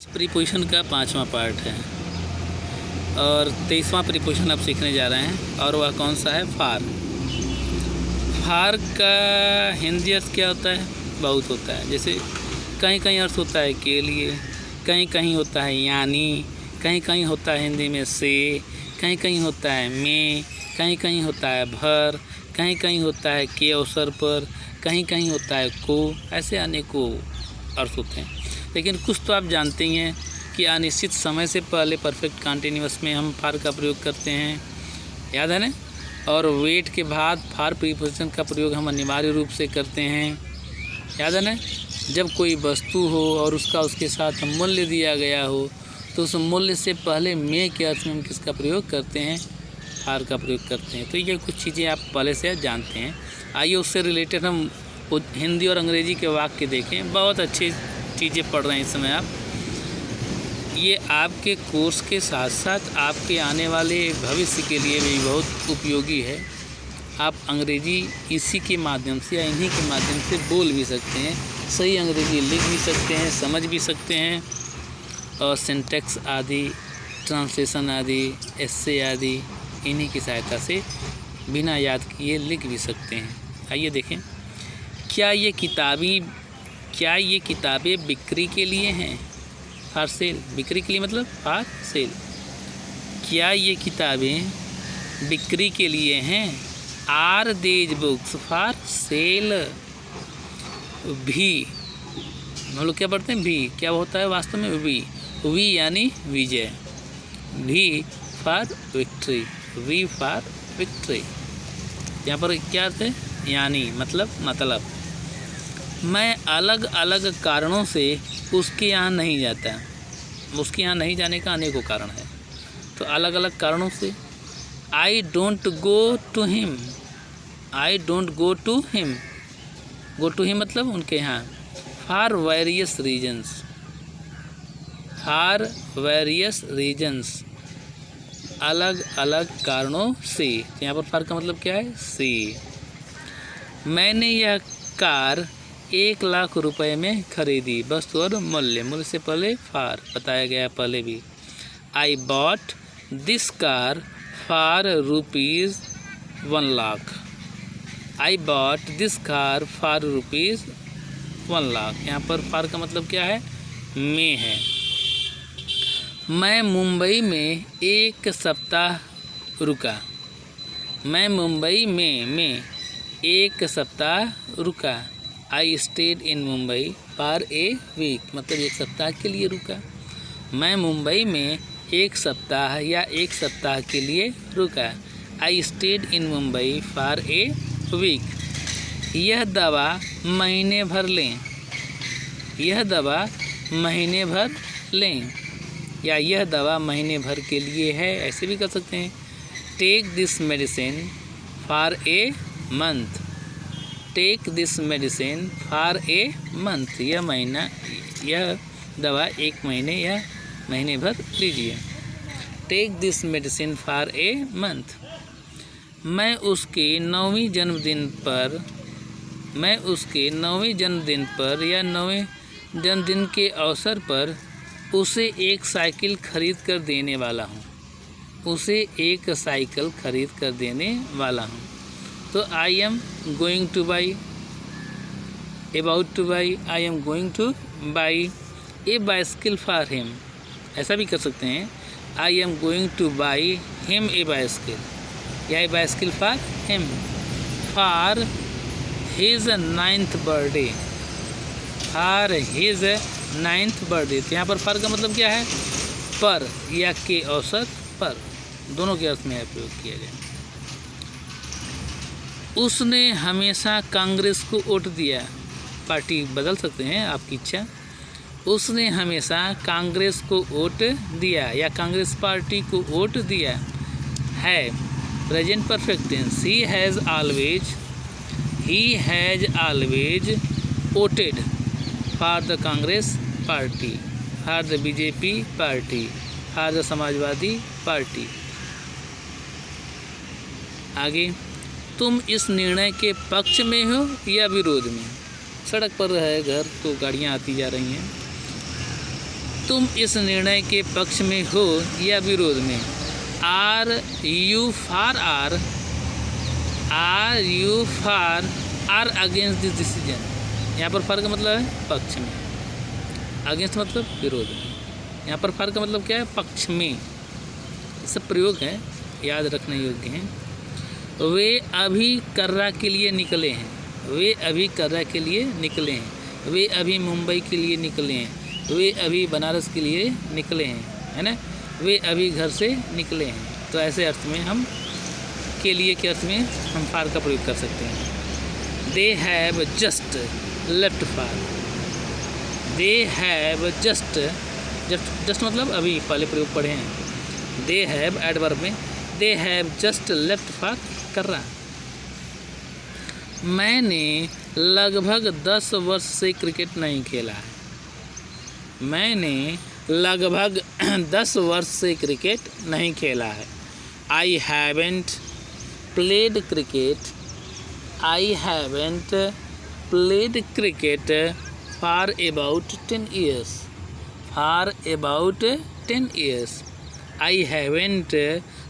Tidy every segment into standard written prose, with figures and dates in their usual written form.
Preposition का 5वां part है और 23वां प्रीपोजिशन आप सीखने जा रहे हैं और वह कौन सा है? फार। फार का हिंदी अर्थ क्या होता है? बहुत होता है। जैसे कहीं कहीं अर्थ होता है के लिए, कहीं कहीं होता है यानी, कहीं कहीं होता है हिंदी में से, कहीं कहीं होता है में, कहीं कहीं होता है भर, कहीं कहीं होता है के अवसर पर, कहीं कहीं होता है को। ऐसे अनेकों अर्थ होते हैं। लेकिन कुछ तो आप जानते ही हैं कि अनिश्चित समय से पहले परफेक्ट कंटिन्यूअस में हम फार का प्रयोग करते हैं, याद है ना। और वेट के बाद फार प्रीपोजिशन का प्रयोग हम अनिवार्य रूप से करते हैं, याद है ना। जब कोई वस्तु हो और उसके साथ मूल्य दिया गया हो तो उस मूल्य से पहले में के अर्थ में हम किसका प्रयोग करते हैं? फार का प्रयोग करते हैं। तो ये कुछ चीज़ें आप पहले से जानते हैं। आइए उससे रिलेटेड हम हिंदी और अंग्रेजी के वाक्य देखें। बहुत अच्छी चीज़ें पढ़ रहे हैं इस समय आप। ये आपके कोर्स के साथ साथ आपके आने वाले भविष्य के लिए भी बहुत उपयोगी है। आप अंग्रेजी इसी के माध्यम से या इन्हीं के माध्यम से बोल भी सकते हैं, सही अंग्रेजी लिख भी सकते हैं, समझ भी सकते हैं और सिंटैक्स आदि, ट्रांसलेशन आदि, एस्से आदि इन्हीं की सहायता से बिना याद किए लिख भी सकते हैं। आइए देखें, क्या ये किताबें बिक्री के लिए हैं? For sale. बिक्री के लिए मतलब फॉर सेल। क्या ये किताबें बिक्री के लिए हैं? Are these books for sale? भी हम लोग क्या पढ़ते हैं? भी क्या होता है वास्तव में? वी यानी विजय। V for victory. V for victory. यहाँ पर क्या अर्थ है? यानी मतलब। मैं अलग अलग कारणों से उसके यहाँ नहीं जाता। उसके यहाँ नहीं जाने का अनेकों कारण है। तो अलग अलग कारणों से I don't go to him. I don't go to him. Go to him मतलब उनके यहाँ। For various reasons. For various reasons अलग अलग कारणों से। तो यहाँ पर फॉर का मतलब क्या है? से। मैंने यह कार 1 लाख रुपए में खरीदी। वस्तु और मूल्य से पहले फार बताया गया पहले भी। I bought this car for rupees 1 lakh. I bought this car for rupees 1 lakh. यहाँ पर फार का मतलब क्या है? में है। मैं मुंबई में 1 सप्ताह रुका। मैं मुंबई में 1 सप्ताह रुका। I stayed in Mumbai for a week मतलब 1 सप्ताह के लिए रुका। मैं मुंबई में 1 सप्ताह या 1 सप्ताह के लिए रुका। I stayed in Mumbai for a week. यह दवा महीने भर लें। यह दवा महीने भर लें या यह दवा महीने भर के लिए है, ऐसे भी कर सकते हैं। Take this medicine for a month. Take this medicine for a month. यह दवा 1 महीने या महीने भर लीजिए। Take this medicine for a month. मैं उसके 9वें जन्मदिन पर या 9वें जन्मदिन के अवसर पर उसे 1 साइकिल खरीद कर देने वाला हूँ। उसे 1 साइकिल खरीद कर देने वाला हूँ। तो I am going to buy, about to buy, I am going to buy a bicycle for him. ऐसा भी कर सकते हैं। I am going to buy him a bicycle या a bicycle for him for his 9th birthday. For his 9th birthday. तो यहाँ पर for का मतलब क्या है? पर या के अवसर पर, दोनों के अर्थ में प्रयोग किया गया। उसने हमेशा कांग्रेस को वोट दिया। पार्टी बदल सकते हैं, आपकी इच्छा। उसने हमेशा कांग्रेस को वोट दिया या कांग्रेस पार्टी को वोट दिया है। Present perfect tense. He has always voted for the Congress party, for the BJP party, for the Samajwadi party. आगे, तुम इस निर्णय के पक्ष में हो या विरोध में? सड़क पर है घर तो गाड़ियाँ आती जा रही हैं। तुम इस निर्णय के पक्ष में हो या विरोध में? Are you for or against this decision? यहाँ पर फर्क का मतलब है पक्ष में, अगेंस्ट मतलब विरोध में। यहाँ पर फर्क का मतलब क्या है? पक्ष में। ये सब प्रयोग हैं, याद रखने योग्य हैं। वे अभी कर्रा के लिए निकले हैं, वे अभी कर्रा के लिए निकले हैं, वे अभी मुंबई के लिए निकले हैं, वे अभी बनारस के लिए निकले हैं, है ना। वे अभी घर से निकले हैं। तो ऐसे अर्थ में हम के लिए के अर्थ में हम फार का प्रयोग कर सकते हैं। They have just left far, they have just मतलब अभी पहले प्रयोग पढ़े हैं। दे हैव एडवर्ब में, दे हैव जस्ट लेफ्ट फार कर्रा। मैंने लगभग 10 वर्ष से क्रिकेट नहीं खेला है, मैंने लगभग 10 वर्ष से क्रिकेट नहीं खेला है। I haven't played cricket, I haven't played cricket for about 10 years, for about 10 years. I haven't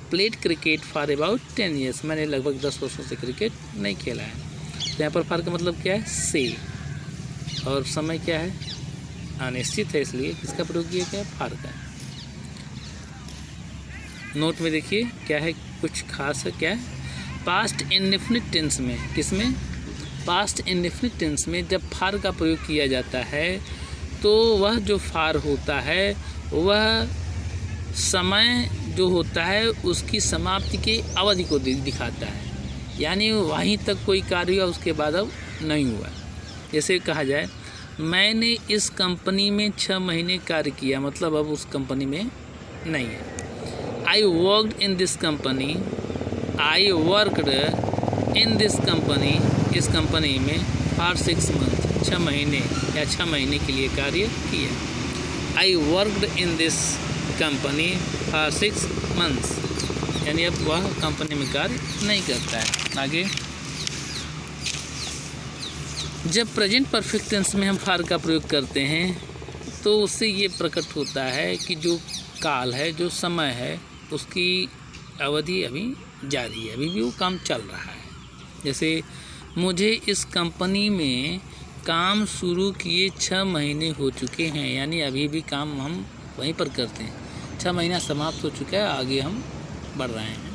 played cricket for about 10 years. मैंने लगभग 10 वर्षों से क्रिकेट नहीं खेला है। तो यहाँ पर फार का मतलब क्या है? से। और समय क्या है? अनिश्चित है, इसलिए किसका प्रयोग किया गया? फार का। नोट में देखिए क्या है, कुछ खास है। क्या है? पास्ट इंडेफिनिट टेंस में, किसमें? पास्ट इंडेफिनिट टेंस में जब फार का प्रयोग किया जाता है तो वह जो फार होता है वह समय जो होता है उसकी समाप्ति के अवधि को दिखाता है, यानी वहीं तक कोई कार्य हुआ, उसके बाद अब नहीं हुआ। जैसे कहा जाए मैंने इस कंपनी में 6 महीने कार्य किया, मतलब अब उस कंपनी में नहीं है। I worked in this company, I worked in this company, इस कंपनी में फॉर 6 मंथ, 6 महीने या 6 महीने के लिए कार्य किया। I worked in this company for 6 months, यानी अब वह कंपनी में कार्य नहीं करता है। आगे जब प्रेजेंट परफेक्ट टेंस में हम फार का प्रयोग करते हैं तो उससे ये प्रकट होता है कि जो काल है, जो समय है, उसकी अवधि अभी जारी है, अभी भी वो काम चल रहा है। जैसे मुझे इस कंपनी में काम शुरू किए 6 महीने हो चुके हैं, यानी अभी भी काम हम वहीं पर करते हैं। 6 महीना समाप्त हो चुका है, आगे हम बढ़ रहे हैं।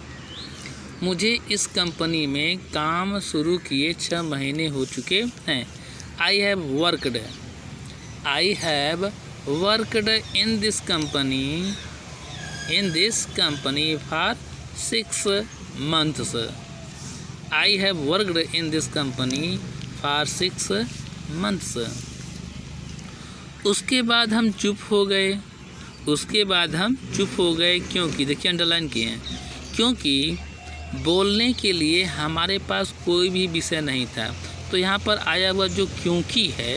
मुझे इस कंपनी में काम शुरू किए 6 महीने हो चुके हैं। I have worked, I have worked in this company for 6 months. I have worked in this company for 6 months. उसके बाद हम चुप हो गए, उसके बाद हम चुप हो गए क्योंकि, देखिए अंडरलाइन किए हैं, क्योंकि बोलने के लिए हमारे पास कोई भी विषय नहीं था। तो यहाँ पर आया हुआ जो क्योंकि है,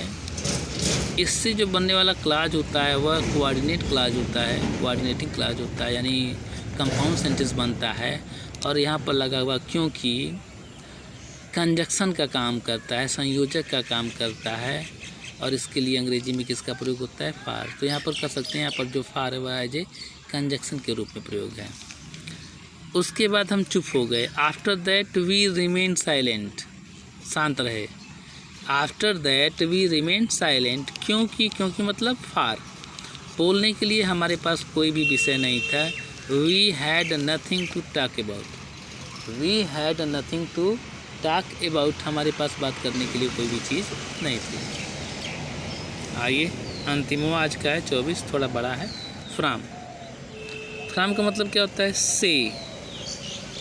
इससे जो बनने वाला क्लाज होता है वह कोऑर्डिनेट क्लाज होता है, कोऑर्डिनेटिंग क्लाज होता है, यानी कंपाउंड सेंटेंस बनता है। और यहाँ पर लगा हुआ क्योंकि कंजक्शन का काम करता है, संयोजक का काम करता है, और इसके लिए अंग्रेजी में किसका प्रयोग होता है? फार। तो यहाँ पर कर सकते हैं, यहाँ पर जो फार है वह एज ए कंजक्शन के रूप में प्रयोग है। उसके बाद हम चुप हो गए। After that we remain silent, शांत रहे। After that we remain silent, क्योंकि मतलब फार। बोलने के लिए हमारे पास कोई भी विषय नहीं था। We had nothing to talk about, we had nothing to talk about, हमारे पास बात करने के लिए कोई भी चीज़ नहीं थी। आइए अंतिमवा आज का है 24, थोड़ा बड़ा है। फ्राम, फ्राम का मतलब क्या होता है? से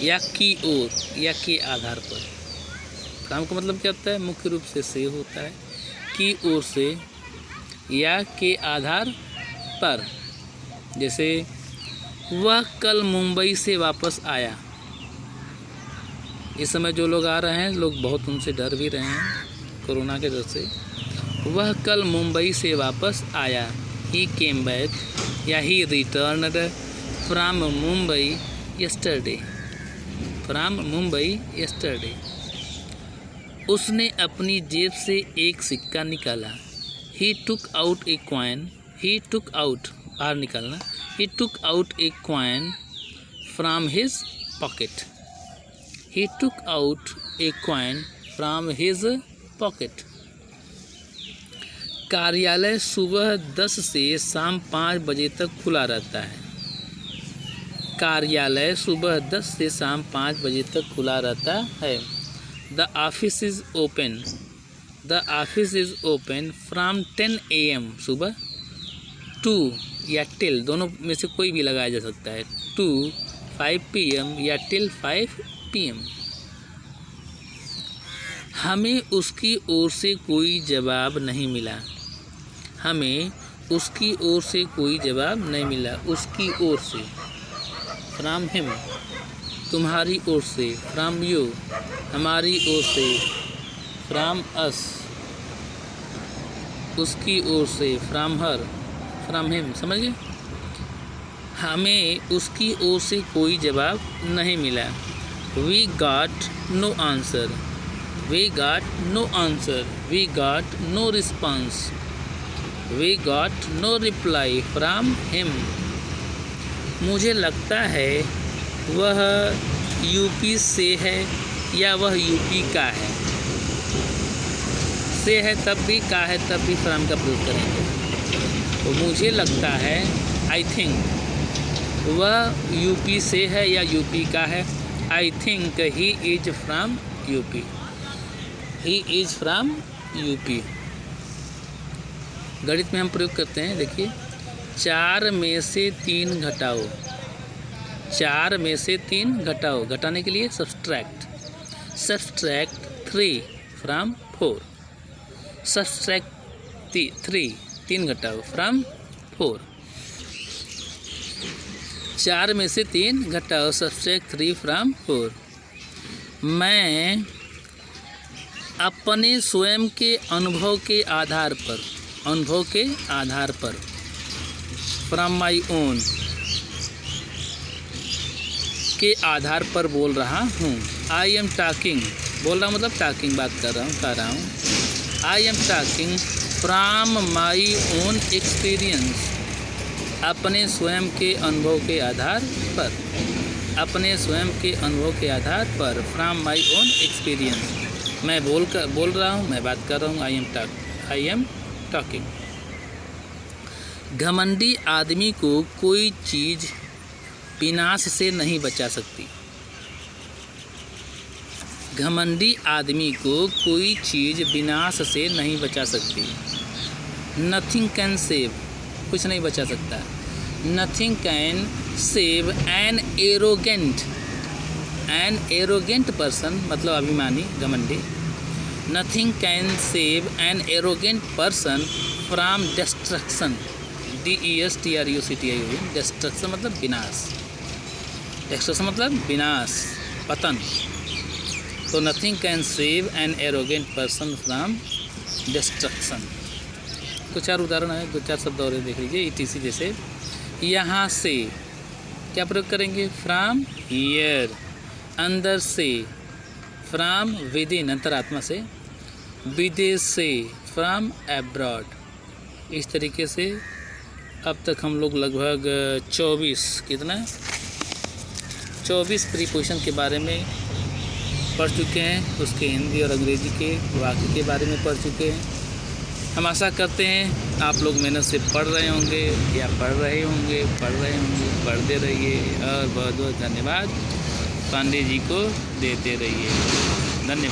या की ओर या के आधार पर। फ्राम का मतलब क्या होता है? मुख्य रूप से होता है, की ओर से या के आधार पर। जैसे वह कल मुंबई से वापस आया। इस समय जो लोग आ रहे हैं, लोग बहुत उनसे डर भी रहे हैं कोरोना के डर से। वह कल मुंबई से वापस आया। ही केम बैक या he returned from Mumbai yesterday, from Mumbai yesterday. उसने अपनी जेब से एक सिक्का निकाला। He took out a coin, he took out, बाहर निकालना, he took out a coin from his pocket, he took out a coin from his pocket. कार्यालय सुबह 10 से शाम 5 बजे तक खुला रहता है। कार्यालय सुबह 10 से शाम 5 बजे तक खुला रहता है। The office is open, the office is open from 10 AM सुबह टू या टिल, दोनों में से कोई भी लगाया जा सकता है, टू 5 PM या टिल 5 PM। हमें उसकी ओर से कोई जवाब नहीं मिला, हमें उसकी ओर से कोई जवाब नहीं मिला, उसकी ओर से फ्रॉम हिम, तुम्हारी ओर से फ्रॉम यू, हमारी ओर से फ्रॉम अस, उसकी ओर से फ्रॉम हर, फ्रॉम हिम, समझ गए। हमें उसकी ओर से कोई जवाब नहीं मिला। We got no answer, we got no answer, we got no response, we got no reply from him. मुझे लगता है वह यूपी से है या वह यूपी का है। से है तब भी, का है तब भी फ्रॉम का प्रयोग करेंगे। तो मुझे लगता है, आई थिंक, वह यूपी से है या यूपी का है। I think he is from UP, he is from UP. गणित में हम प्रयोग करते हैं, देखिए, 4 में से 3 घटाओ, 4 में से 3 घटाओ, घटाने के लिए सब्सट्रैक्ट, सब्सट्रैक्ट 3 फ्रॉम 4, सब्सट्रैक्ट 3 घटाओ फ्रॉम 4, 4 में से 3 घटाओ, सब्सट्रैक्ट 3 फ्रॉम 4। मैं अपने स्वयं के अनुभव के आधार पर, अनुभव के आधार पर, फ्रॉम माई ओन, के आधार पर बोल रहा हूँ। आई एम टॉकिंग, बोल रहा हूँ मतलब टॉकिंग, बात कर रहा हूँ। I am talking from my own experience, अपने स्वयं के अनुभव के आधार पर, अपने स्वयं के अनुभव के आधार पर, फ्रॉम माई ओन एक्सपीरियंस। मैं बोल रहा हूँ, मैं बात कर रहा हूँ। I am talking. घमंडी आदमी को कोई चीज़ विनाश से नहीं बचा सकती, घमंडी आदमी को कोई चीज़ विनाश से नहीं बचा सकती। नथिंग कैन सेव, कुछ नहीं बचा सकता। Nothing can save an arrogant person, मतलब अभिमानी, घमंडी। Nothing can save an arrogant person from destruction, DESTRUCTION, destruction मतलब विनाश, डिस्ट्रक्शन मतलब विनाश, पतन। तो nothing can save an arrogant person from destruction. कुछ और उदाहरण है, 2-4 शब्द और देख लीजिए। ETC जैसे, यहाँ से क्या प्रयोग करेंगे, फ्रॉम हियर, अंदर से, फ्रॉम विद इन, अंतरात्मा से, विदेश से, फ्रॉम एब्रॉड। इस तरीके से अब तक हम लोग लगभग 24 प्रीपोजिशन के बारे में पढ़ चुके हैं। उसके हिंदी और अंग्रेजी के वाक्य के बारे में पढ़ चुके हैं। हम आशा करते हैं आप लोग मेहनत से पढ़ रहे होंगे या पढ़ रहे होंगे, पढ़ते रहिए। और बहुत बहुत धन्यवाद पांडे जी को देते रहिए। धन्यवाद।